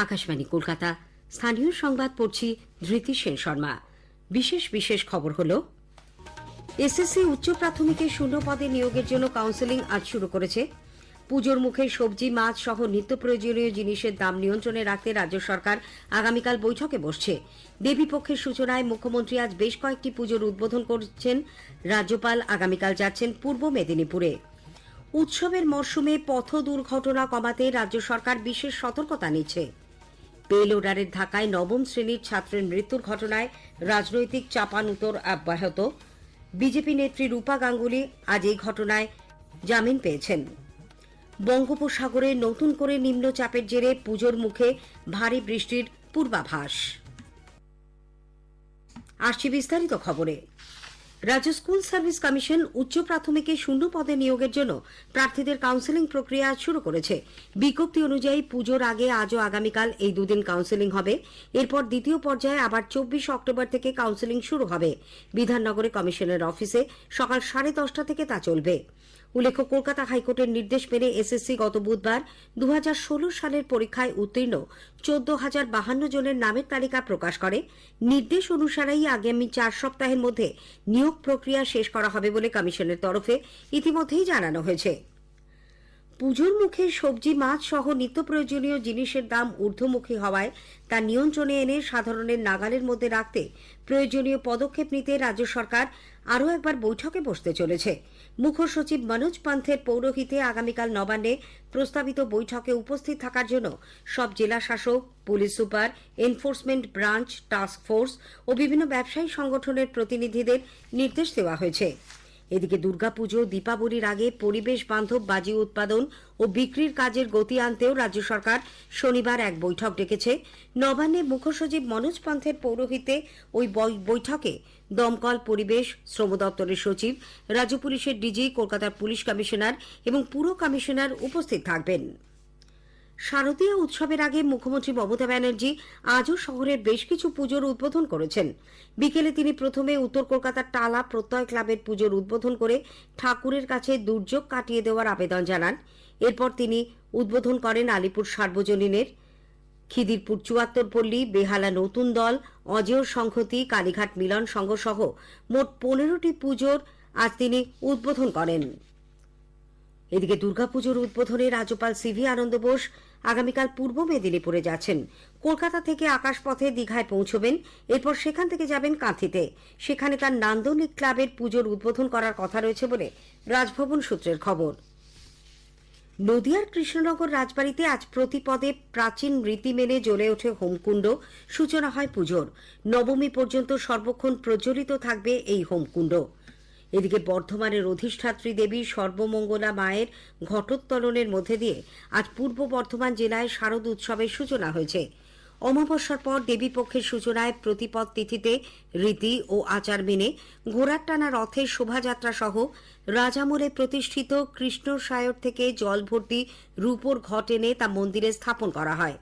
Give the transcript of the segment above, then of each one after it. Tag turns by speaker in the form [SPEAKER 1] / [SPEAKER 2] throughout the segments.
[SPEAKER 1] আকাশবাণী কলকাতা। স্থানীয় সংবাদ পড়ছি ধৃতি সেন শর্মা। বিশেষ খবর হল, এসএসসি উচ্চ প্রাথমিকে শূন্য পদে নিয়োগের জন্য কাউন্সেলিং আজ শুরু করেছে। পুজোর মুখে সবজি, মাছ সহ নিত্য প্রয়োজনীয় জিনিসের দাম নিয়ন্ত্রণে রাখতে রাজ্য সরকার আগামীকাল বৈঠকে বসছে। দেবীপক্ষের সূচনায় মুখ্যমন্ত্রী আজ বেশ কয়েকটি পুজোর উদ্বোধন করছেন। রাজ্যপাল আগামীকাল যাচ্ছেন পূর্ব মেদিনীপুরে। উৎসবের মরশুমে পথ দুর্ঘটনা কমাতে রাজ্য সরকার বিশেষ সতর্কতা নিচ্ছে। পে লোডারের ধাক্কায় নবম শ্রেণীর ছাত্রের মৃত্যুর ঘটনায় রাজনৈতিক চাপানউতোর অব্যাহত। বিজেপি নেত্রী রূপা গাঙ্গুলি আজ এই ঘটনায় জামিন পেয়েছেন। বঙ্গোপসাগরে নতুন করে নিম্নচাপের জেরে পুজোর মুখে ভারী বৃষ্টির পূর্বাভাস। আসছি বিস্তারিত খবরে। রাজ্য স্কুল সার্ভিস কমিশন উচ্চ প্রাথমিকে শূন্য পদে নিয়োগের জন্য প্রার্থীদের কাউন্সেলিং প্রক্রিয়া শুরু করেছে। বিজ্ঞপ্তি অনুযায়ী পুজোর আগে আজ ও আগামীকাল এই দুদিন কাউন্সেলিং হবে। এরপর দ্বিতীয় পর্যায়ে আবার 24 অক্টোবর থেকে কাউন্সেলিং শুরু হবে। বিধাননগরে কমিশনের অফিসে সকাল 10:30 থেকে তা চলবে। উল্লেখ্য, কলকাতা হাইকোর্টের নির্দেশ মেনে এসএসসি গত বুধবার 2016 সালের পরীক্ষায় উত্তীর্ণ 14,052 জনের নামের তালিকা প্রকাশ করে। নির্দেশ অনুসারেই আগামী 4 সপ্তাহের মধ্যে নিয়োগ প্রক্রিয়া শেষ করা হবে বলে কমিশনের তরফে ইতিমধ্যেই জানানো হয়েছে। পুজোর মুখে সবজি, মাছ সহ নিত্য প্রয়োজনীয় জিনিসের দাম ঊর্ধ্বমুখী হওয়ায় তা নিয়ন্ত্রণে এনে সাধারণের নাগালের মধ্যে রাখতে প্রয়োজনীয় পদক্ষেপ নিতে রাজ্য সরকার আরও একবার বৈঠকে বসতে চলেছে। মুখ্য সচিব মনোজ পান্থের পৌরোহিত্যে আগামীকাল নবান্নে প্রস্তাবিত বৈঠকে উপস্থিত থাকার জন্য সব জেলা শাসক, police super, enforcement branch, task force ও বিভিন্ন ব্যবসায়ী সংগঠনের প্রতিনিধিদের নির্দেশ দেওয়া হয়েছে। এদিকে দুর্গাপুজো, দীপাবলির আগে পরিবেশ বান্ধব বাজি উৎপাদন ও বিক্রির কাজের গতি আনতেও রাজ্য সরকার শনিবার এক বৈঠক ডেকেছে। নবান্নে মুখ্য সচিব মনোজ পান্থের পৌরোহিত্যে ওই বৈঠকে দমকল, পরিবেশ, শ্রম দপ্তরের সচিব, রাজ্য পুলিশের ডিজি, কলকাতার পুলিশ কমিশনার এবং পুর কমিশনার উপস্থিত থাকবেন। শারদীয় উৎসবের আগে মুখ্যমন্ত্রী মমতা ব্যানার্জি আজও শহরের বেশ কিছু পুজোর উদ্বোধন করেছেন। বিকেলে তিনি প্রথমে উত্তর কলকাতার টালা প্রত্যয় ক্লাবের পুজোর উদ্বোধন করে ঠাকুরের কাছে দুর্যোগ কাটিয়ে দেওয়ার আবেদন জানান। এরপর তিনি উদ্বোধন করেন আলিপুর সার্বজনীনের, খিদিরপুর 74 পল্লী, বেহালা নতুন দল, অজেয় সংহতি, কালীঘাট মিলন সংঘ সহ মোট 15টি পুজোর আজ তিনি উদ্বোধন করেন। এদিকে দুর্গাপুজোর উদ্বোধনে রাজ্যপাল সিভি আনন্দ বোস আগামীকাল পূর্ব মেদিনীপুরে যাচ্ছেন। কলকাতা থেকে আকাশপথে দীঘায় পৌঁছবেন। এরপর সেখান থেকে যাবেন কাঁথিতে। সেখানে তার নান্দনিক ক্লাবের পুজোর উদ্বোধন করার কথা রয়েছে বলে রাজভবন সূত্রের খবর। নদিয়ার কৃষ্ণনগর রাজবাড়িতে আজ প্রতিপদে প্রাচীন রীতি মেনে জ্বলে ওঠে হোমকুণ্ড। সূচনা হয় পুজোর। নবমী পর্যন্ত সর্বক্ষণ প্রজ্বলিত থাকবে এই হোমকুণ্ড। এদিকে বর্ধমানের অধিষ্ঠাত্রী দেবী সর্বমঙ্গলা মায়ের ঘটোত্তোলনের মধ্যে দিয়ে আজ পূর্ব বর্ধমান জেলায় শারদ উৎসবের সূচনা হয়েছে। অমাবস্যার পর দেবীপক্ষের সূচনায় প্রতিপদ তিথিতে রীতি ও আচার মেনে ঘোড়ার টানা রথের শোভাযাত্রা সহ রাজামলে প্রতিষ্ঠিত কৃষ্ণসায়র থেকে জল ভর্তি রূপোর ঘট এনে তা মন্দিরে স্থাপন করা হয়।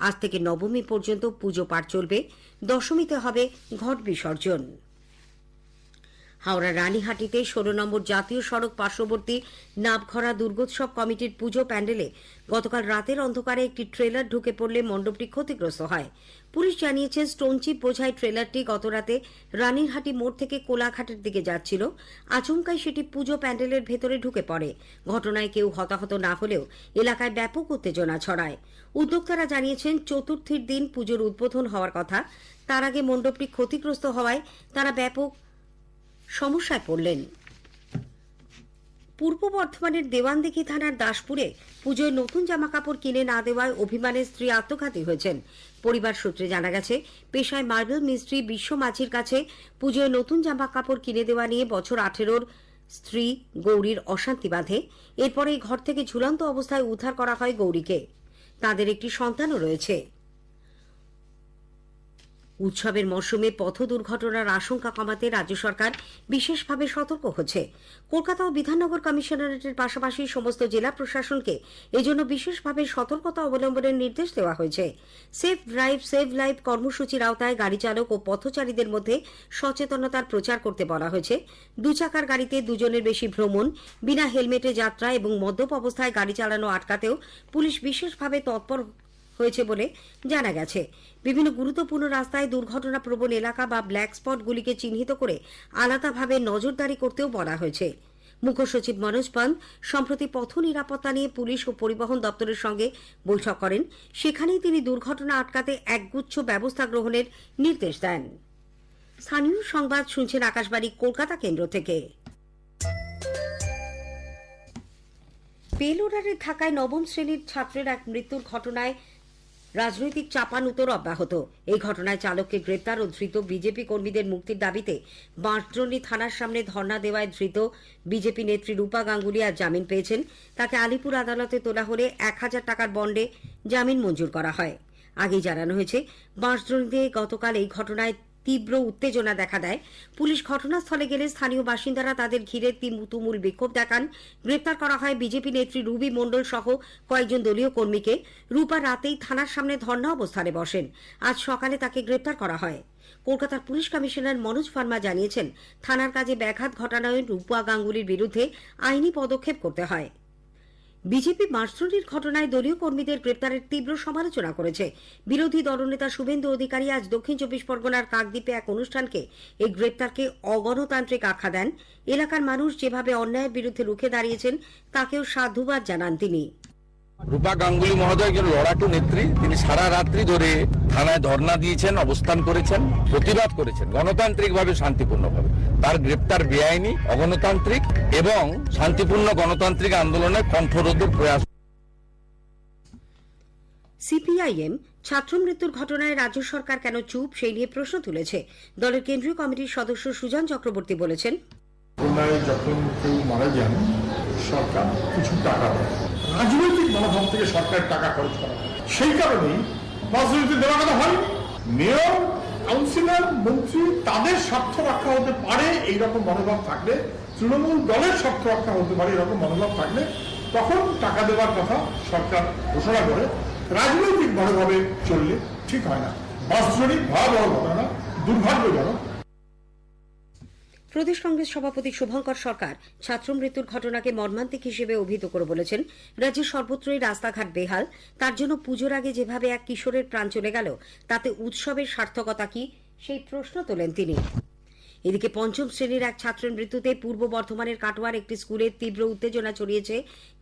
[SPEAKER 1] আজ থেকে নবমী পর্যন্ত পুজো পাঠ চলবে। দশমীতে হবে ঘট বিসর্জন। হাওড়া রানীহাটিতে 16 নম্বর জাতীয় সড়ক পার্শ্ববর্তী নাভখরা দুর্গোৎসব কমিটির পুজো প্যান্ডেলে গতকাল রাতের অন্ধকারে একটি ট্রেলার ঢুকে পড়লে মণ্ডপটি ক্ষতিগ্রস্ত হয়। পুলিশ জানিয়েছে, স্টোনচিপ বোঝাই ট্রেলারটি গতরাতে রানীহাটি মোড় থেকে কোলাঘাটের দিকে যাচ্ছিল। আচমকাই সেটি পুজো প্যান্ডেলের ভেতরে ঢুকে পড়ে। ঘটনায় কেউ হতাহত না হলেও এলাকায় ব্যাপক উত্তেজনা ছড়ায়। উদ্যোক্তারা জানিয়েছেন, চতুর্থীর দিন পুজোর উদ্বোধন হওয়ার কথা। তার আগে মণ্ডপটি ক্ষতিগ্রস্ত হওয়ায় তারা ব্যাপক সমস্যায় পড়লেন। পূর্ব বর্ধমানের দেওয়ানদিঘি থানার দাসপুরে পুজোয় নতুন জামাকাপড় কিনে না দেওয়ায় অভিমানের স্ত্রী আত্মঘাতী হয়েছেন। পরিবার সূত্রে জানা গেছে, পেশায় মার্বেল মিস্ত্রি বিশ্ব মাঝির কাছে পুজোয় নতুন জামাকাপড় কিনে দেওয়া নিয়ে বছর 18-র স্ত্রী গৌরীর অশান্তি বাঁধে। এরপরে ঘর থেকে ঝুলন্ত অবস্থায় উদ্ধার করা হয় গৌরীকে। তাদের একটি সন্তানও রয়েছে। উৎসবের মরশুমে পথ দুর্ঘটনার আশঙ্কা কমাতে রাজ্য সরকার বিশেষভাবে সতর্ক হচ্ছে। কলকাতা ও বিধাননগর কমিশনারেটের পাশাপাশি সমস্ত জেলা প্রশাসনকে এজন্য বিশেষভাবে সতর্কতা অবলম্বনের নির্দেশ দেওয়া হয়েছে। সেফ ড্রাইভ সেভ লাইফ কর্মসূচির আওতায় গাড়ি চালক ও পথচারীদের মধ্যে সচেতনতার প্রচার করতে বলা হয়েছে। 2 চাকার গাড়িতে 2 জনের বেশি ভ্রমণ, বিনা হেলমেটে যাত্রা এবং মদ্যপ অবস্থায় গাড়ি চালানো আটকাতেও পুলিশ বিশেষভাবে তৎপর হয়েছে বলে জানা গেছে। বিভিন্ন গুরুত্বপূর্ণ রাস্তায় দুর্ঘটনা প্রবণ এলাকা বা ব্ল্যাক স্পটগুলিকে চিহ্নিত করে আলাদাভাবে নজরদারি করতেও বলা হয়েছে। মুখ্য সচিব মনোজ পান্ত সম্প্রতি পথ নিরাপত্তা নিয়ে পুলিশ ও পরিবহন দপ্তরের সঙ্গে বৈঠক করেন। সেখানেই তিনি দুর্ঘটনা আটকাতে একগুচ্ছ ব্যবস্থা গ্রহণের নির্দেশ দেন। স্থানীয় সংবাদ শুনছেন আকাশবাণী কলকাতা কেন্দ্র থেকে। বেলুড়ারের ঢাকায় নবম শ্রেণীর ছাত্রের এক মৃত্যুর ঘটনায় রাজনৈতিক চাপানুতোর অব্যাহত। এই ঘটনায় চালককে গ্রেপ্তার ও ধৃত বিজেপি কর্মীদের মুক্তির দাবিতে বাঁশদ্রোণী থানার সামনে ধর্ণা দেওয়ায় ধৃত বিজেপি নেত্রী রূপা গাঙ্গুলি আজ জামিন পেয়েছেন। তাকে আলিপুর আদালতে তোলা হলে ১,০০০ টাকার বন্ডে জামিন মঞ্জুর করা হয়। আগেই জানানো হয়েছে, বাঁশদ্রোণীতে গতকাল এই ঘটনায় তীব্র উত্তেজনা দেখা দেয়। পুলিশ ঘটনাস্থলে গেলে স্থানীয় বাসিন্দারা তাদের ঘিরে তুমুল বিক্ষোভ দেখান। গ্রেপ্তার করা হয় বিজেপি নেত্রী রুবি মণ্ডল সহ কয়েকজন দলীয় কর্মীকে। রূপা রাতেই থানার সামনে ধর্ণা অবস্থানে বসেন। আজ সকালে তাকে গ্রেপ্তার করা হয়। কলকাতার পুলিশ কমিশনার মনোজ ভার্মা জানিয়েছেন, থানার কাজে ব্যাঘাত ঘটানোয় রূপা গাঙ্গুলির বিরুদ্ধে আইনি পদক্ষেপ করতে হয়। বিজেপি বাঁশদ্রোণীর ঘটনায় দলীয় কর্মীদের গ্রেপ্তারের তীব্র সমালোচনা করেছে। বিরোধী দলনেতা শুভেন্দু অধিকারী আজ দক্ষিণ চব্বিশ পরগনার কাকদ্বীপে এক অনুষ্ঠানকে এই গ্রেপ্তারকে অগণতান্ত্রিক আখ্যা দেন। এলাকার মানুষ যেভাবে অন্যায়ের বিরুদ্ধে রুখে দাঁড়িয়েছেন তাকেও সাধুবাদ জানান তিনি।
[SPEAKER 2] রূপা গাঙ্গুলি মহোদয় একজন লড়াকু নেত্রী। তিনি সারা রাত্রি ধরে থানায় ধর্ণা দিয়েছেন, অবস্থান করেছেন, প্রতিবাদ করেছেন গণতান্ত্রিকভাবে, শান্তিপূর্ণভাবে। তার গ্রেপ্তার বেআইনি, অগণতান্ত্রিক এবং শান্তিপূর্ণ গণতান্ত্রিক আন্দোলনের কণ্ঠরোধের প্রয়াস।
[SPEAKER 1] সিপিআইএম ছাত্র মৃত্যুর ঘটনায় রাজ্য সরকার কেন চুপ, সেই নিয়ে প্রশ্ন তুলেছে। দলের কেন্দ্রীয় কমিটির সদস্য সুজন চক্রবর্তী বলেছেন,
[SPEAKER 3] যখন কেউ মারা যান সরকার কিছু টাকা দেয়, রাজনৈতিক মনোভাব থেকে সরকারের টাকা খরচ করা হয়। সেই কারণেই রাজনীতি দেওয়া কথা হয়। মেয়র, কাউন্সিলর, মন্ত্রী তাদের স্বার্থ রক্ষা হতে পারে এইরকম মনোভাব থাকলে, তৃণমূল দলের স্বার্থ রক্ষা হতে পারে এরকম মনোভাব থাকলে তখন টাকা দেওয়ার কথা সরকার ঘোষণা করে। রাজনৈতিক মনোভাবে চললে ঠিক হয় না। বাস্তবিক ভয়াবহ ঘটনা, দুর্ভাগ্যজনক।
[SPEAKER 1] প্রদেশ কংগ্রেস সভাপতি শুভঙ্কর সরকার ছাত্র মৃত্যুর ঘটনাকে মর্মান্তিক হিসেবে অভিহিত করে বলেছেন, রাজ্যের সর্বত্রই রাস্তাঘাট বেহাল। তার জন্য পুজোর আগে যেভাবে এক কিশোরের প্রাণ চলে গেল তাতে উৎসবের সার্থকতা কি, সেই প্রশ্ন তোলেন তিনি। এদিকে পঞ্চম শ্রেণীর এক ছাত্রের মৃত্যুতে পূর্ব বর্ধমানের কাটোয়ার একটি স্কুলে তীব্র উত্তেজনা ছড়িয়েছে।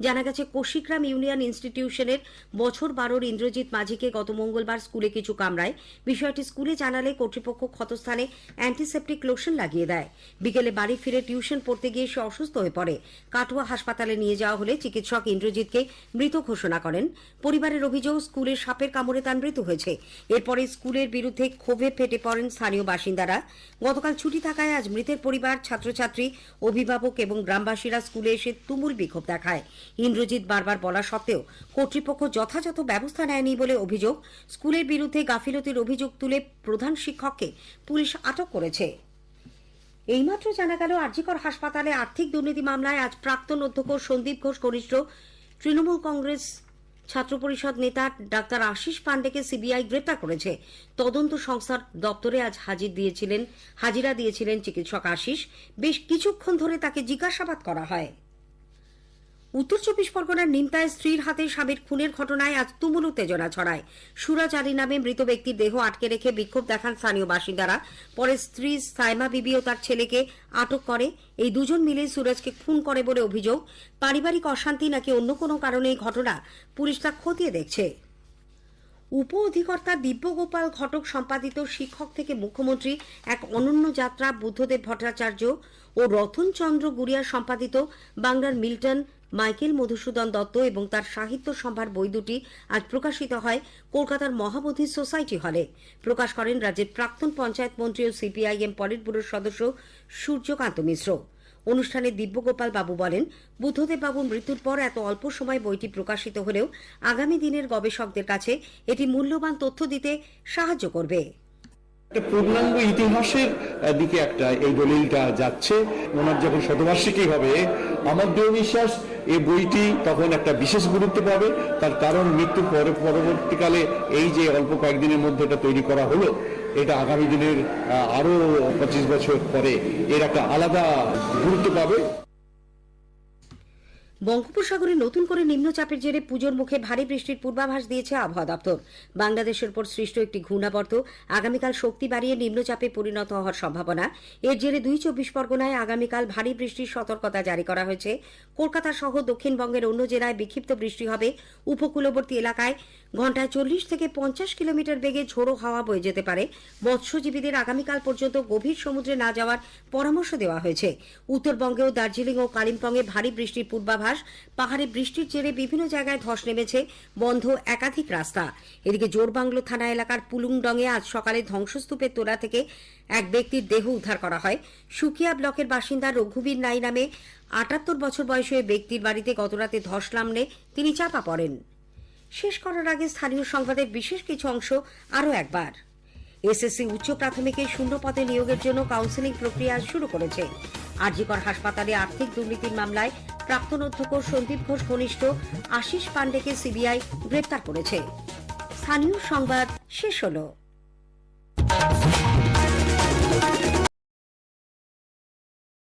[SPEAKER 1] জানা গেছে, কশিগ্রাম ইউনিয়ন ইনস্টিটিউশনের বছর 12-র ইন্দ্রজিৎ মাঝিকে গত মঙ্গলবার স্কুলে কিছু কামড়ায়। বিষয়টি স্কুলে জানালে কর্তৃপক্ষ ক্ষতস্থানে অ্যান্টিসেপটিক লোশন লাগিয়ে দেয়। বিকেলে বাড়ি ফিরে টিউশন পড়তে গিয়ে সে অসুস্থ হয়ে পড়ে। কাটোয়া হাসপাতালে নিয়ে যাওয়া হলে চিকিৎসক ইন্দ্রজিৎকে মৃত ঘোষণা করেন। পরিবারের অভিযোগ, স্কুলের সাপের কামড়ে তার মৃত্যু হয়েছে। এরপরে স্কুলের বিরুদ্ধে ক্ষোভে ফেটে পড়েন স্থানীয় বাসিন্দারা। গতকাল ছুটি থাকায় আজ মৃতের পরিবার, ছাত্রছাত্রী, অভিভাবক এবং গ্রামবাসীরা স্কুলে এসে তুমুল বিক্ষোভ দেখায়। ইন্দ্রজিৎ বারবার বলা সত্ত্বেও কর্তৃপক্ষ যথাযথ ব্যবস্থা নেয়নি বলে অভিযোগ। স্কুলের বিরুদ্ধে গাফিলতির অভিযোগ তুলে প্রধান শিক্ষককে পুলিশ আটক করেছে। এইমাত্র জানা গেল, আরজিকর হাসপাতালে আর্থিক দুর্নীতি মামলায় আজ প্রাক্তন অধ্যক্ষ সন্দীপ ঘোষ ঘনিষ্ঠ তৃণমূল কংগ্রেস ছাত্র পরিষদ নেতা ডাক্তার আশিস পান্ডেকে সিবিআই গ্রেপ্তার করেছে। তদন্ত সংস্থার দপ্তরে আজ হাজিরা দিয়েছিলেন চিকিৎসক আশিস। বেশ কিছুক্ষণ ধরে তাকে জিজ্ঞাসাবাদ করা হয়। উত্তর চব্বিশ পরগনার নিমতায় স্ত্রীর হাতে স্বামীর খুনের ঘটনায় আজ তুমুল উত্তেজনা ছড়ায়। সুরাজ আলী নামে মৃত ব্যক্তির দেহ আটকে রেখে বিক্ষোভ দেখান স্থানীয় বাসিন্দারা। পরে স্ত্রী সাইমা বিবি ও তার ছেলেকে আটক করে। এই দুজন মিলে সুরাজকে খুন করে বলে অভিযোগ। পারিবারিক অশান্তি নাকি অন্য কোনো কারণে এই ঘটনা, পুলিশ তা খতিয়ে দেখছে। উপ অধিকর্তা দিব্যগোপাল ঘটক সম্পাদিত শিক্ষক থেকে মুখ্যমন্ত্রী এক অনন্য যাত্রা, বুদ্ধদেব ভট্টাচার্য ও রতনচন্দ্র গুড়িয়া সম্পাদিত বাংলার মিল্টন, মাইকেল মধুসূদন দত্ত এবং তার সাহিত্য সম্ভার বই দুটি আজ প্রকাশিত হয় কলকাতার মহাবোধি সোসাইটি হলে। প্রকাশ করেন রাজ্যের প্রাক্তন পঞ্চায়েত মন্ত্রী ও সিপিআইএম পলিট ব্যুরোর সদস্য সূর্যকান্ত মিশ্র। অনুষ্ঠানে দিব্যগোপাল বাবু বলেন, বুদ্ধদেব বাবুর মৃত্যুর পর এত অল্প সময় বইটি প্রকাশিত হলেও আগামী দিনের গবেষকদের কাছে এটি মূল্যবান তথ্য দিতে সাহায্য করবে।
[SPEAKER 4] একটা পূর্ণাঙ্গ ইতিহাসের দিকে একটা এই দলিলটা যাচ্ছে। ওনার যখন শতবার্ষিকী হবে, আমার দৃঢ় বিশ্বাস এই বইটি তখন একটা বিশেষ গুরুত্ব পাবে। তার কারণ, মৃত্যুর পরবর্তীকালে এই যে অল্প কয়েকদিনের মধ্যে এটা তৈরি করা হলো, এটা আগামী দিনের আরো 25 বছর পরে এর একটা আলাদা গুরুত্ব পাবে।
[SPEAKER 1] বঙ্গোপসাগরে নতুন করে নিম্নচাপের জেরে পুজোর মুখে ভারী বৃষ্টির পূর্বাভাস দিয়েছে আবহাওয়া দপ্তর। বাংলাদেশের উপর সৃষ্ট একটি ঘূর্ণাবর্ত আগামীকাল শক্তি বাড়িয়ে নিম্নচাপে পরিণত হওয়ার সম্ভাবনা। এর জেরে ২ পরগনায় আগামীকাল ভারী বৃষ্টির সতর্কতা জারি করা হয়েছে। কলকাতা সহ দক্ষিণবঙ্গের অন্য জেলায় বিক্ষিপ্ত বৃষ্টি হবে। উপকূলবর্তী এলাকায় ঘন্টায় ৪০ থেকে ৫০ কিলোমিটার বেগে ঝোড়ো হাওয়া বয়ে যেতে পারে। মৎস্যজীবীদের আগামীকাল পর্যন্ত গভীর সমুদ্রে না যাওয়ার পরামর্শ দেওয়া হয়েছে। উত্তরবঙ্গেও দার্জিলিং ও কালিম্পংয়ে ভারী বৃষ্টির পূর্বাভাস। পাহাড়ে বৃষ্টির জেরে বিভিন্ন জায়গায় ধস নেমেছে, বন্ধ একাধিক রাস্তা। এদিকে জোরবাংলো থানা এলাকার পুলুংডংয়ে আজ সকালে ধ্বংসস্তূপের তোড়া থেকে এক ব্যক্তির দেহ উদ্ধার করা হয়। সুকিয়া ব্লকের বাসিন্দা রঘুবীর নাই নামে ৭৮ বছর বয়সী ওই ব্যক্তির বাড়িতে গতরাতে ধস নামলে তিনি চাপা পড়েন। শেষ করার আগে স্থানীয় সংবাদের বিশেষ কিছু অংশ আরও একবার। এসএসসি উচ্চ প্রাথমিকে শূন্য পদে নিয়োগের জন্য কাউন্সেলিং প্রক্রিয়া শুরু করেছে। আরজিকর হাসপাতালে আর্থিক দুর্নীতির মামলায় প্রাক্তন অধ্যক্ষ সন্দীপ ঘোষ ঘনিষ্ঠ আশিস পান্ডেকে সিবিআই গ্রেপ্তার করেছে। স্থানীয় সংবাদ শেষ হলো।